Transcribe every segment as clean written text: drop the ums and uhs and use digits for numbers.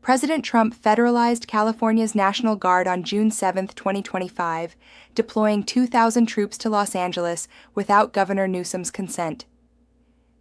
President Trump federalized California's National Guard on June 7, 2025, deploying 2,000 troops to Los Angeles without Governor Newsom's consent.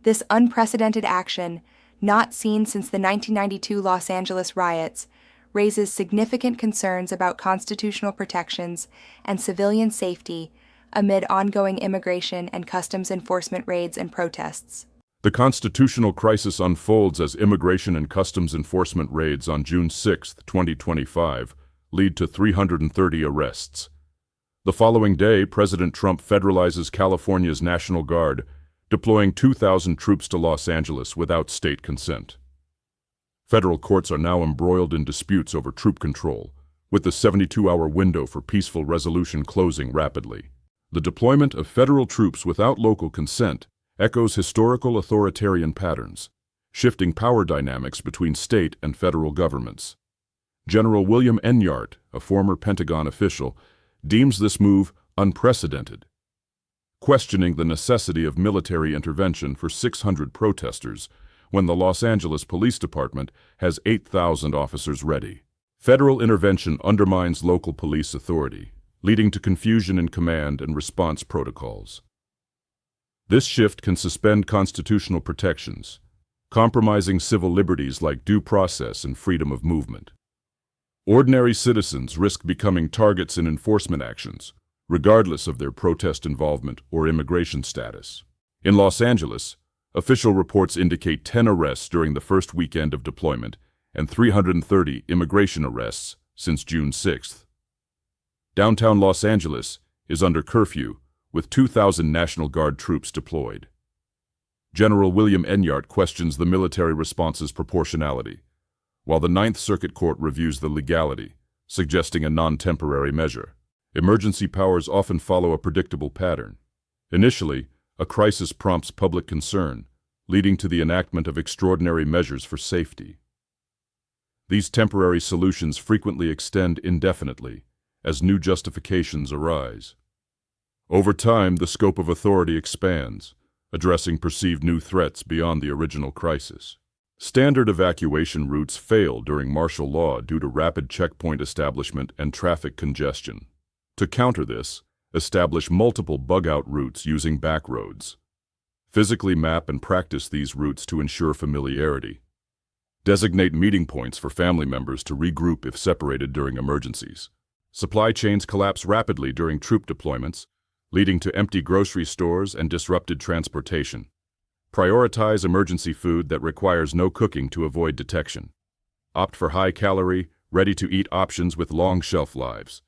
This unprecedented action, not seen since the 1992 Los Angeles riots, raises significant concerns about constitutional protections and civilian safety amid ongoing immigration and customs enforcement raids and protests. The constitutional crisis unfolds as immigration and customs enforcement raids on June 6, 2025, lead to 330 arrests. The following day, President Trump federalizes California's National Guard, deploying 2,000 troops to Los Angeles without state consent. Federal courts are now embroiled in disputes over troop control, with the 72-hour window for peaceful resolution closing rapidly. The deployment of federal troops without local consent echoes historical authoritarian patterns, shifting power dynamics between state and federal governments. General William Enyart, a former Pentagon official, deems this move unprecedented, questioning the necessity of military intervention for 600 protesters when the Los Angeles Police Department has 8,000 officers ready. Federal intervention undermines local police authority, leading to confusion in command and response protocols. This shift can suspend constitutional protections, compromising civil liberties like due process and freedom of movement. Ordinary citizens risk becoming targets in enforcement actions, regardless of their protest involvement or immigration status. In Los Angeles, official reports indicate 10 arrests during the first weekend of deployment and 330 immigration arrests since June 6th. Downtown Los Angeles is under curfew, with 2,000 National Guard troops deployed. General William Enyart questions the military response's proportionality, while the Ninth Circuit Court reviews the legality, suggesting a non-temporary measure. Emergency powers often follow a predictable pattern. Initially, a crisis prompts public concern, leading to the enactment of extraordinary measures for safety. These temporary solutions frequently extend indefinitely, as new justifications arise. Over time, the scope of authority expands, addressing perceived new threats beyond the original crisis. Standard evacuation routes fail during martial law due to rapid checkpoint establishment and traffic congestion. To counter this, establish multiple bug-out routes using back roads. Physically map and practice these routes to ensure familiarity. Designate meeting points for family members to regroup if separated during emergencies. Supply chains collapse rapidly during troop deployments, leading to empty grocery stores and disrupted transportation. Prioritize emergency food that requires no cooking to avoid detection. Opt for high-calorie, ready-to-eat options with long shelf lives.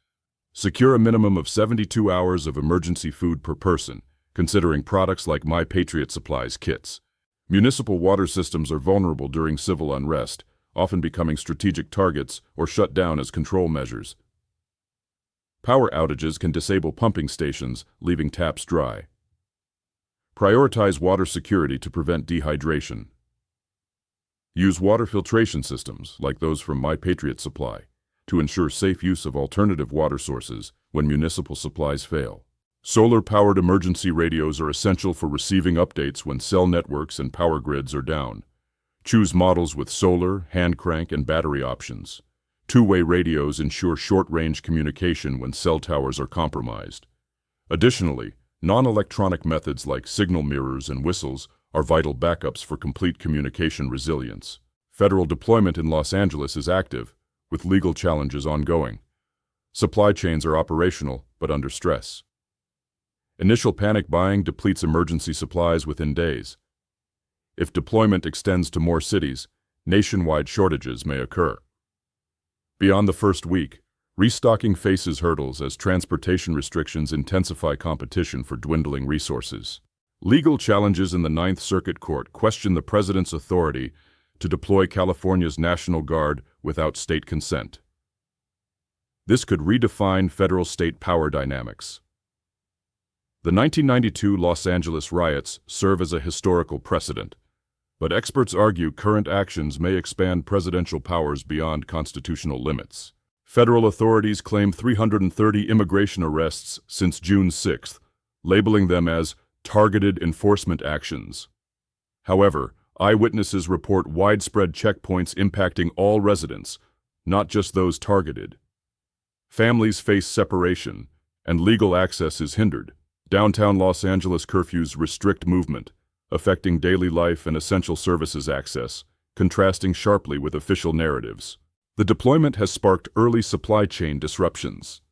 Secure a minimum of 72 hours of emergency food per person, considering products like My Patriot Supplies kits. Municipal water systems are vulnerable during civil unrest, often becoming strategic targets or shut down as control measures. Power outages can disable pumping stations, leaving taps dry. Prioritize water security to prevent dehydration. Use water filtration systems, like those from My Patriot Supply, to ensure safe use of alternative water sources when municipal supplies fail. Solar-powered emergency radios are essential for receiving updates when cell networks and power grids are down. Choose models with solar, hand crank, and battery options. Two-way radios ensure short-range communication when cell towers are compromised. Additionally, non-electronic methods like signal mirrors and whistles are vital backups for complete communication resilience. Federal deployment in Los Angeles is active, with legal challenges ongoing. Supply chains are operational, but under stress. Initial panic buying depletes emergency supplies within days. If deployment extends to more cities, nationwide shortages may occur. Beyond the first week, restocking faces hurdles as transportation restrictions intensify competition for dwindling resources. Legal challenges in the Ninth Circuit Court question the president's authority to deploy California's National Guard without state consent. This could redefine federal-state power dynamics. The 1992 Los Angeles riots serve as a historical precedent, but experts argue current actions may expand presidential powers beyond constitutional limits. Federal authorities claim 330 immigration arrests since June 6th, labeling them as targeted enforcement actions. However, Eyewitnesses report widespread checkpoints impacting all residents, not just those targeted. Families face separation, and legal access is hindered. Downtown Los Angeles curfews restrict movement, affecting daily life and essential services access, contrasting sharply with official narratives. The deployment has sparked early supply chain disruptions.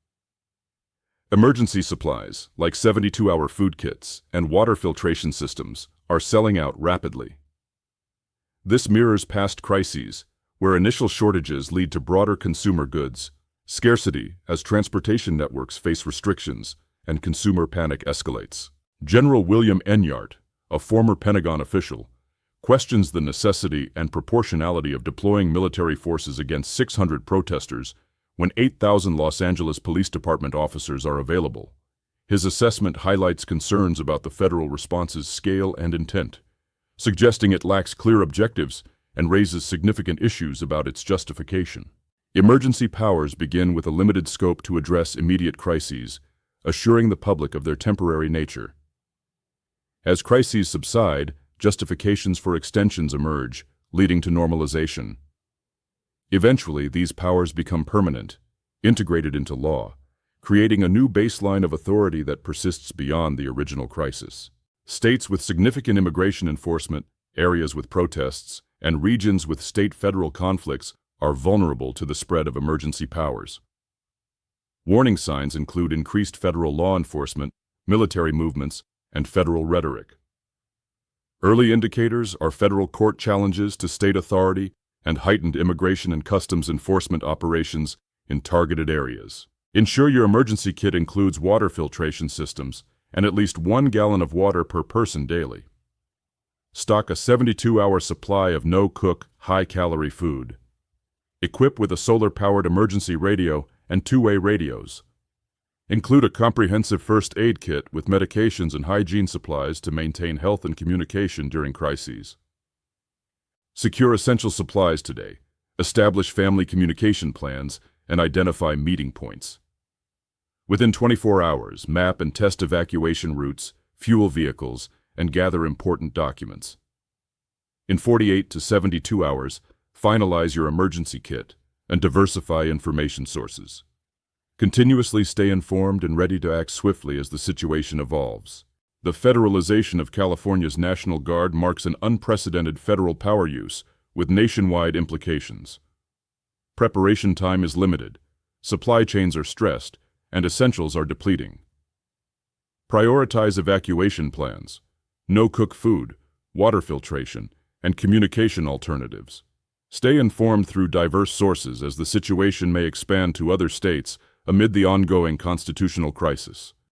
Emergency supplies, like 72-hour food kits and water filtration systems, are selling out rapidly. This mirrors past crises, where initial shortages lead to broader consumer goods, scarcity as transportation networks face restrictions, and consumer panic escalates. General William Enyart, a former Pentagon official, questions the necessity and proportionality of deploying military forces against 600 protesters when 8,000 Los Angeles Police Department officers are available. His assessment highlights concerns about the federal response's scale and intent, suggesting it lacks clear objectives and raises significant issues about its justification. Emergency powers begin with a limited scope to address immediate crises, assuring the public of their temporary nature. As crises subside, justifications for extensions emerge, leading to normalization. Eventually, these powers become permanent, integrated into law, creating a new baseline of authority that persists beyond the original crisis. States with significant immigration enforcement, areas with protests, and regions with state-federal conflicts are vulnerable to the spread of emergency powers. Warning signs include increased federal law enforcement, military movements, and federal rhetoric. Early indicators are federal court challenges to state authority and heightened immigration and customs enforcement operations in targeted areas. Ensure your emergency kit includes water filtration systems and at least 1 gallon of water per person daily. Stock a 72-hour supply of no-cook, high-calorie food. Equip with a solar-powered emergency radio and two-way radios. Include a comprehensive first aid kit with medications and hygiene supplies to maintain health and communication during crises. Secure essential supplies today, establish family communication plans, and identify meeting points. Within 24 hours, map and test evacuation routes, fuel vehicles, and gather important documents. In 48 to 72 hours, finalize your emergency kit and diversify information sources. Continuously stay informed and ready to act swiftly as the situation evolves. The Federalization of California's National Guard marks an unprecedented federal power use with nationwide implications. Preparation time is limited, supply chains are stressed, and essentials are depleting. Prioritize evacuation plans, no-cook food, water filtration, and communication alternatives. Stay informed through diverse sources as the situation may expand to other states amid the ongoing constitutional crisis.